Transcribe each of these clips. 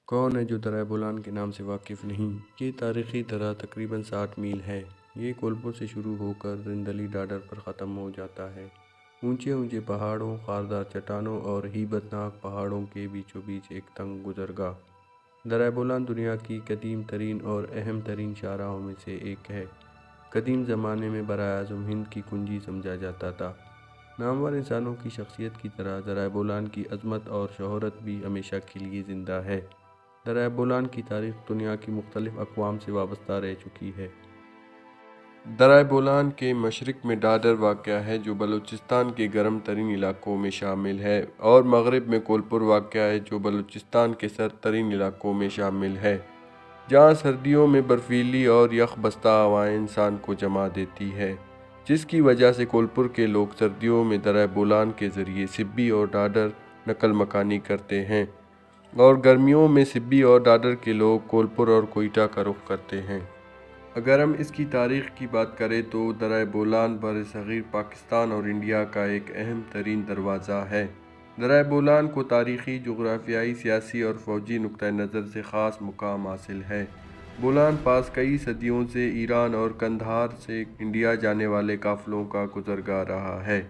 کون ہے جو درہ بولان کے نام سے واقف نہیں؟ یہ تاریخی درہ تقریباً 60 میل ہے۔ یہ کولپور سے شروع ہو کر رندلی ڈاڈر پر ختم ہو جاتا ہے۔ اونچے اونچے پہاڑوں، خاردار چٹانوں اور ہیبت ناک پہاڑوں کے بیچوں بیچ ایک تنگ گزرگاہ۔ درہ بولان دنیا کی قدیم ترین اور اہم ترین شاہراہوں میں سے ایک ہے۔ قدیم زمانے میں براہ اعظم ہند کی کنجی سمجھا جاتا تھا۔ نامور انسانوں کی شخصیت کی طرح درہ بولان کی عظمت اور شہرت بھی ہمیشہ کے لیے زندہ ہے۔ درہ بولان کی تاریخ دنیا کی مختلف اقوام سے وابستہ رہ چکی ہے۔ درہ بولان کے مشرق میں ڈاڈر واقع ہے جو بلوچستان کے گرم ترین علاقوں میں شامل ہے، اور مغرب میں کولپور واقع ہے جو بلوچستان کے سرد ترین علاقوں میں شامل ہے، جہاں سردیوں میں برفیلی اور یخ بستہ ہوائیں انسان کو جما دیتی ہے، جس کی وجہ سے کولپور کے لوگ سردیوں میں درہ بولان کے ذریعے سبی اور ڈاڈر نقل مکانی کرتے ہیں، اور گرمیوں میں سبی اور ڈاڈر کے لوگ کولپور اور کوئٹہ کا رخ کرتے ہیں۔ اگر ہم اس کی تاریخ کی بات کریں تو درہ بولان برصغیر پاکستان اور انڈیا کا ایک اہم ترین دروازہ ہے۔ درہ بولان کو تاریخی، جغرافیائی، سیاسی اور فوجی نقطہ نظر سے خاص مقام حاصل ہے۔ بولان پاس کئی صدیوں سے ایران اور قندھار سے انڈیا جانے والے قافلوں کا گزرگاہ رہا ہے۔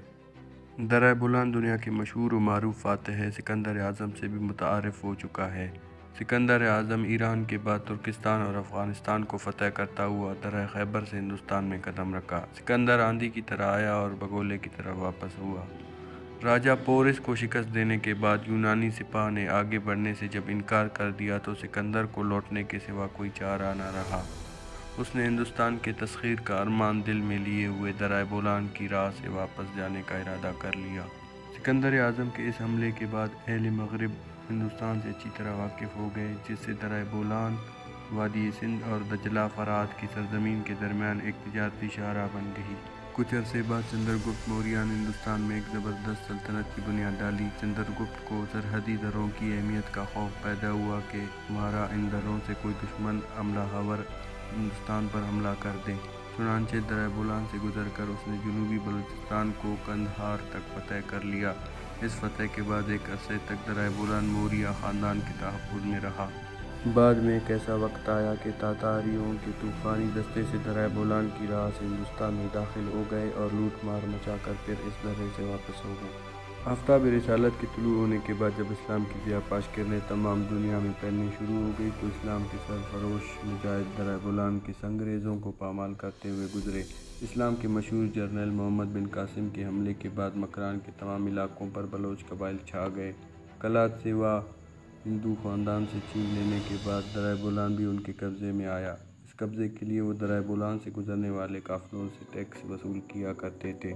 درہ بولان دنیا کے مشہور و معروف فاتح سکندر اعظم سے بھی متعارف ہو چکا ہے۔ سکندر اعظم ایران کے بعد ترکستان اور افغانستان کو فتح کرتا ہوا درہ خیبر سے ہندوستان میں قدم رکھا۔ سکندر آندھی کی طرح آیا اور بگولے کی طرح واپس ہوا۔ راجہ پورس کو شکست دینے کے بعد یونانی سپاہ نے آگے بڑھنے سے جب انکار کر دیا تو سکندر کو لوٹنے کے سوا کوئی چارہ نہ رہا۔ اس نے ہندوستان کے تسخیر کا ارمان دل میں لیے ہوئے درہ بولان کی راہ سے واپس جانے کا ارادہ کر لیا۔ سکندر اعظم کے اس حملے کے بعد اہل مغرب ہندوستان سے اچھی طرح واقف ہو گئے، جس سے درہ بولان وادی سندھ اور دجلہ فرات کی سرزمین کے درمیان ایک تجارتی شاہراہ بن گئی۔ کچھ عرصے بعد چندر گپت موریہ نے ہندوستان میں ایک زبردست سلطنت کی بنیاد ڈالی۔ چندر گپت کو سرحدی دروں کی اہمیت کا خوف پیدا ہوا کہ مارا ان دروں سے کوئی دشمن حملہ آور ہندوستان پر حملہ کر دے، چنانچہ درہ بولان سے گزر کر اس نے جنوبی بلوچستان کو قندھار تک فتح کر لیا۔ اس فتح کے بعد ایک عرصے تک درہ بولان موریہ خاندان کے تحفظ میں رہا۔ بعد میں ایک ایسا وقت آیا کہ تاتاریوں کے طوفانی دستے سے درہ بولان کی راہ سے ہندوستان میں داخل ہو گئے اور لوٹ مار مچا کر پھر اس درے سے واپس ہو گئے۔ آفتاب رسالت کے طلوع ہونے کے بعد جب اسلام کی ضیاء پاش کرنیں تمام دنیا میں پھیلنی شروع ہو گئی تو اسلام کے سرفروش مجاہد درہ بولان کے سنگریزوں کو پامال کرتے ہوئے گزرے۔ اسلام کے مشہور جرنیل محمد بن قاسم کے حملے کے بعد مکران کے تمام علاقوں پر بلوچ قبائل چھا گئے۔ کلات سیوا ہندو خاندان سے چھین لینے کے بعد درہ بولان بھی ان کے قبضے میں آیا۔ اس قبضے کے لیے وہ درہ بولان سے گزرنے والے قافلوں سے ٹیکس وصول کیا کرتے تھے۔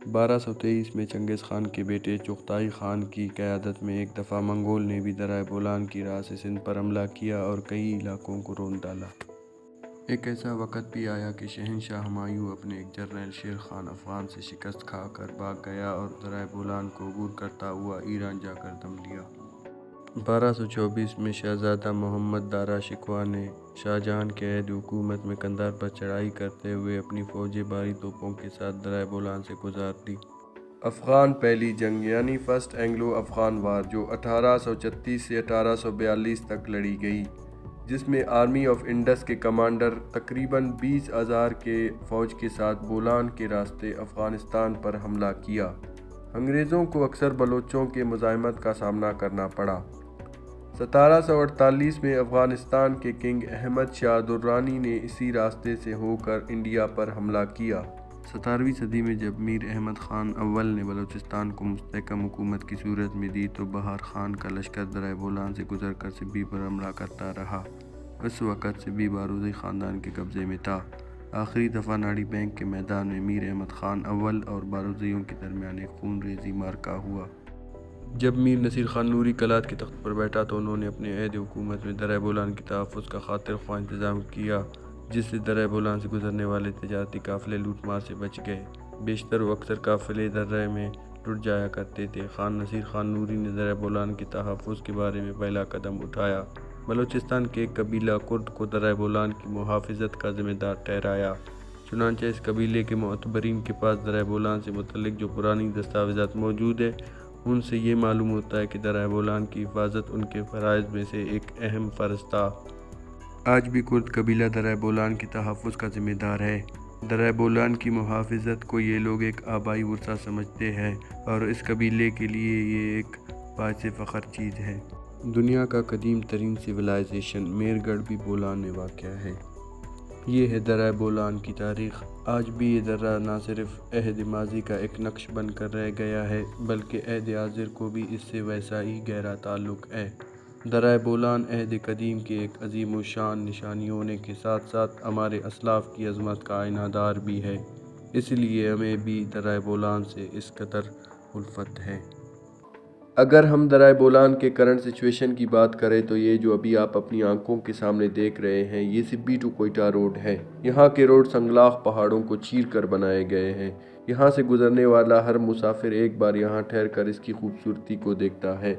1223 میں چنگیز خان کے بیٹے چغتائی خان کی قیادت میں ایک دفعہ منگول نے بھی درہ بولان کی راہ سے سندھ پر حملہ کیا اور کئی علاقوں کو رون ڈالا۔ ایک ایسا وقت بھی آیا کہ شہنشاہ ہمایوں اپنے ایک جرنیل شیر خان افغان سے شکست کھا کر بھاگ گیا اور درہ بولان کو عبور کرتا ہوا ایران جا کر دم لیا۔ 1224 میں شہزادہ محمد دارا شکوہ نے شاہجہان کے عہد حکومت میں قندھار پر چڑھائی کرتے ہوئے اپنی فوجیں بھاری توپوں کے ساتھ درہ بولان سے گزار دی۔ افغان پہلی جنگ یعنی فرسٹ اینگلو افغان وار جو 1836 سے 1842 تک لڑی گئی، جس میں آرمی آف انڈس کے کمانڈر تقریباً 20,000 کے فوج کے ساتھ بولان کے راستے افغانستان پر حملہ کیا۔ انگریزوں کو اکثر بلوچوں کے مزاحمت کا سامنا کرنا پڑا۔ 1748 میں افغانستان کے کنگ احمد شاہ درانی نے اسی راستے سے ہو کر انڈیا پر حملہ کیا۔ 17ویں صدی میں جب میر احمد خان اول نے بلوچستان کو مستحکم حکومت کی صورت میں دی تو بہار خان کا لشکر درہ بولان سے گزر کر سبی پر حملہ کرتا رہا۔ اس وقت سبی بارودی خاندان کے قبضے میں تھا۔ آخری دفعہ ناڑی بینک کے میدان میں میر احمد خان اول اور بارودیوں کے درمیان ایک خون ریزی معرکہ ہوا۔ جب میر نصیر خان نوری کلات کے تخت پر بیٹھا تو انہوں نے اپنے عہد حکومت میں درہ بولان کے تحفظ کا خاطر خواہ انتظام کیا، جس سے درہ بولان سے گزرنے والے تجارتی قافلے لوٹ مار سے بچ گئے۔ بیشتر و اکثر قافلے درے میں لٹ جایا کرتے تھے۔ خان نصیر خان نوری نے درہ بولان کے تحفظ کے بارے میں پہلا قدم اٹھایا۔ بلوچستان کے ایک قبیلہ کرد کو درہ بولان کی محافظت کا ذمہ دار ٹھہرایا، چنانچہ اس قبیلے کے معتبرین کے پاس درہ بولان سے متعلق جو پرانی دستاویزات موجود ہیں ان سے یہ معلوم ہوتا ہے کہ دریائے بولان کی حفاظت ان کے فرائض میں سے ایک اہم فرض تھا۔ آج بھی کرد قبیلہ دریائے بولان کے تحفظ کا ذمہ دار ہے۔ دریائے بولان کی محافظت کو یہ لوگ ایک آبائی ورثہ سمجھتے ہیں اور اس قبیلے کے لیے یہ ایک باعث فخر چیز ہے۔ دنیا کا قدیم ترین سویلائزیشن میر گڑھ بھی بولان میں واقع ہے۔ یہ ہے دریائے بولان کی تاریخ۔ آج بھی یہ درہ نہ صرف عہد ماضی کا ایک نقش بن کر رہ گیا ہے بلکہ عہد حاضر کو بھی اس سے ویسا ہی گہرا تعلق ہے۔ دریائے بولان عہد قدیم کے ایک عظیم الشان نشانی ہونے کے ساتھ ساتھ ہمارے اسلاف کی عظمت کا آئینہ دار بھی ہے، اس لیے ہمیں بھی دریائے بولان سے اس قدر الفت ہے۔ اگر ہم دریائے بولان کے کرنٹ سچویشن کی بات کریں تو یہ جو ابھی آپ اپنی آنکھوں کے سامنے دیکھ رہے ہیں یہ سبی ٹو کوئٹہ روڈ ہے۔ یہاں کے روڈ سنگلاخ پہاڑوں کو چیر کر بنائے گئے ہیں۔ یہاں سے گزرنے والا ہر مسافر ایک بار یہاں ٹھہر کر اس کی خوبصورتی کو دیکھتا ہے۔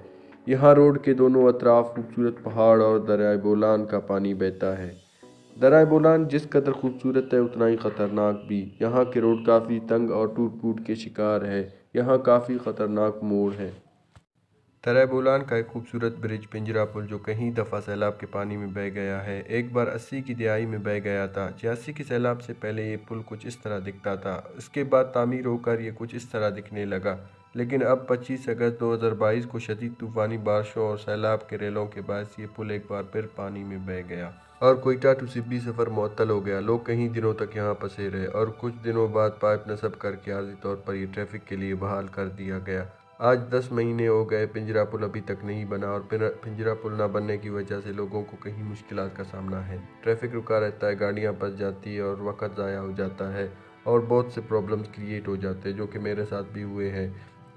یہاں روڈ کے دونوں اطراف خوبصورت پہاڑ اور دریائے بولان کا پانی بہتا ہے۔ دریائے بولان جس قدر خوبصورت ہے اتنا ہی خطرناک بھی۔ یہاں کے روڈ کافی تنگ اور ٹوٹ پھوٹ کے شکار ہے۔ یہاں کافی خطرناک موڑ ہے۔ دریائے بولان کا ایک خوبصورت برج پنجرا پل جو کئی دفعہ سیلاب کے پانی میں بہہ گیا ہے، ایک بار 80 کی دہائی میں بہہ گیا تھا۔ 86 کے سیلاب سے پہلے یہ پل کچھ اس طرح دکھتا تھا، اس کے بعد تعمیر ہو کر یہ کچھ اس طرح دکھنے لگا، لیکن اب 25 اگست 2022 کو شدید طوفانی بارشوں اور سیلاب کے ریلوں کے باعث یہ پل ایک بار پھر پانی میں بہہ گیا اور کوئٹہ ٹو سبی سفر معطل ہو گیا۔ لوگ کئی دنوں تک یہاں پھنسے رہے اور کچھ دنوں بعد پائپ نصب کر کے عارضی طور پر یہ ٹریفک کے لیے بحال کر دیا گیا۔ آج 10 مہینے ہو گئے، پنجرا پل ابھی تک نہیں بنا اور پنجرا پل نہ بننے کی وجہ سے لوگوں کو کئی مشکلات کا سامنا ہے۔ ٹریفک رکا رہتا ہے، گاڑیاں پھنس جاتی ہیں اور وقت ضائع ہو جاتا ہے اور بہت سے پرابلمز کریٹ ہو جاتے ہیں جو کہ میرے ساتھ بھی ہوئے ہیں۔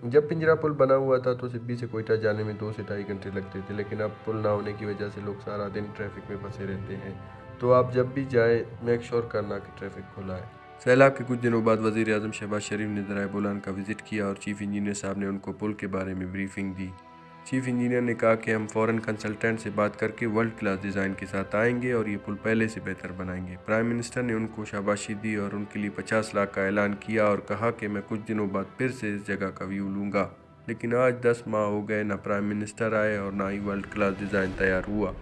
جب پنجرا پل بنا ہوا تھا تو سبی سے کوئٹہ جانے میں 2 سے 2.5 گھنٹے لگتے تھے، لیکن اب پل نہ ہونے کی وجہ سے لوگ سارا دن ٹریفک میں پھنسے رہتے ہیں۔ تو آپ جب بھی جائیں میک شور کرنا کہ ٹریفک کھلا ہے۔ سیلاب کے کچھ دنوں بعد وزیر اعظم شہباز شریف نے دریائے بولان کا وزٹ کیا اور چیف انجینئر صاحب نے ان کو پل کے بارے میں بریفنگ دی۔ چیف انجینئر نے کہا کہ ہم فوراً کنسلٹنٹ سے بات کر کے ورلڈ کلاس ڈیزائن کے ساتھ آئیں گے اور یہ پل پہلے سے بہتر بنائیں گے۔ پرائم منسٹر نے ان کو شاباشی دی اور ان کے لیے 50 لاکھ کا اعلان کیا اور کہا کہ میں کچھ دنوں بعد پھر سے اس جگہ کا ویو لوں گا، لیکن آج 10 ماہ ہو گئے، نہ پرائم منسٹر آئے اور نہ ہی ورلڈ کلاس ڈیزائن تیار ہوا۔